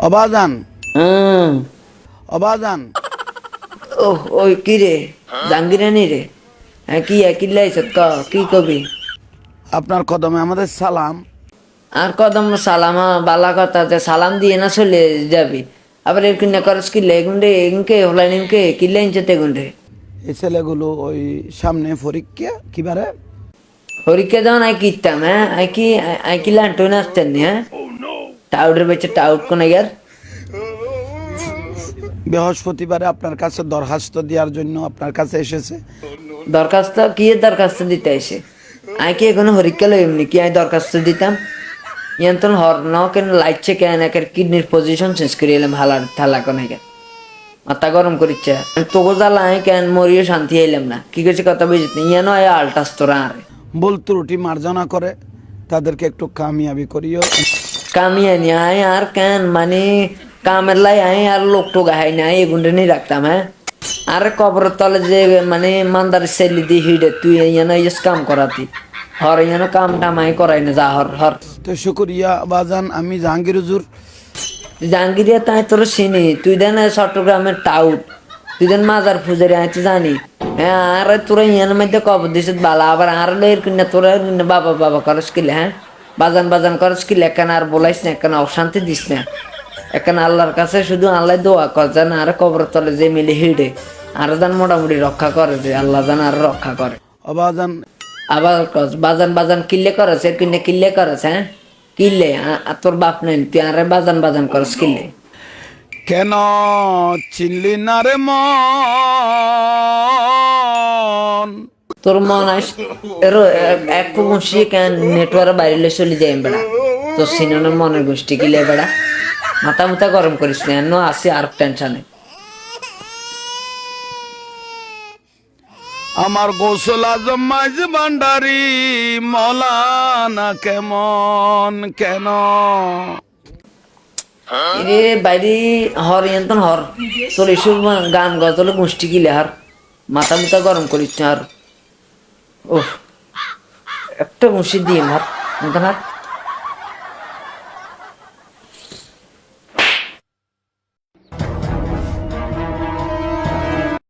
অবাজান হুম। অবাজান ওহ ওই কি রে জাঙ্গিরানি রে? হ্যাঁ কি কিল্লাইছ ক কি কবি? আপনার কদমে আমাদের সালাম। আর কদম সালাম বালা কথা যে সালাম দিয়ে না চলে যাবি। আবার এর কিনা করস কিল্লে গুন্ডে ইনকে হলাই নিমকে কিল্লে ইনচতে গুন্ডে। এই ছেলেগুলো ওই সামনে পরীক্ষা কিবারে পরীক্ষা যখন আই কিতাম হ্যাঁ আই কি লান্টন আসতেন হ্যাঁ টাউটের বেচে টাউট কোন ইয়ার বৃহস্পতিবারে আপনার কাছে দরখাস্ত দেওয়ার জন্য আপনার কাছে এসেছে। দরখাস্ত কি এর দরখাস্ত দিতে এসে আই কি এখনো পরীক্ষা লই এমনি কি আই দরখাস্ত দিতাম ইয়ান্তন হর ন কেন লাইটছে কেন একের কিডনির পজিশন চেঞ্জ করে এলাম হালার থালা কোন কেন মাথা গরম করিচ্ছে তোকে জ্বালা আই কেন মরিয়ে শান্তি আইলাম না কি করছে কথা বুঝতে ইয়ানো আয় আলটাস তোরা আরে ভুল ত্রুটি মার্জনা করে তাদেরকে একটু কামিয়াবি করিও। কামিয়ানি আয় আর কেন মানে কামের লাই আয় আর লোক টোকা হাই নাই এগুন্ডে নিয়ে রাখতাম হ্যাঁ আরে কবরের তলে যে মানে মান্দার সেলি দি হিডে তুই ইয়ানো ইস কাম করাতি হর ইয়ানো কাম টামাই করাই না যা হর হর তো শুকরিয়া বাজান, আমি জাহাঙ্গীর হুজুর। জাহাঙ্গীরিয়া তাই তোর চিনি তুই দেন চট্টগ্রামের টাউট তুই দেন মাজার ফুজারি আয় তো জানি হ্যাঁ আর তোরা ইয়ানোর মধ্যে কবর দিস বালা আবার আর লইর কিনা তোরা বাবা বাবা করস কিলে হ্যাঁ বাজান বাজান করস কিলে এখানে আর বলাইস না এখানে অশান্তি দিস না এখানে আল্লাহর কাছে শুধু আল্লাহ দোয়া কর যেন আর কবর তলে যে মিলে হিড়ে আর যেন মোটামুটি রক্ষা করে যে আল্লাহ যেন আর রক্ষা করে অবাজান আবার বাজান বাজান কিল্লে করেছে এর কিনে কিল্লে করেছে হ্যাঁ কিল্লে তোর বাপ নাই তুই আরে বাজান বাজান করস কিল্লে কেন চিনলি না রে মন? তোর মন আস এর এক বসিয়ে কেন নেটওয়ার্ক বাইরে চলে যায় বেড়া তোর সিনেমার মনের গোষ্ঠী কিলে বেড়া মাথা মুথা গরম করিস না এন্ন আসি আর টেনশনে আমার গোসল আজম মাঝ ভান্ডারি মৌলানা কেমন কেন? রে বাইরে হর ইয়ান্তন হর তোর এসব গান গজলে গোষ্ঠী কিলে হার মাথা মুথা গরম করিস না আর ও একটা মুসি দিয়ে হার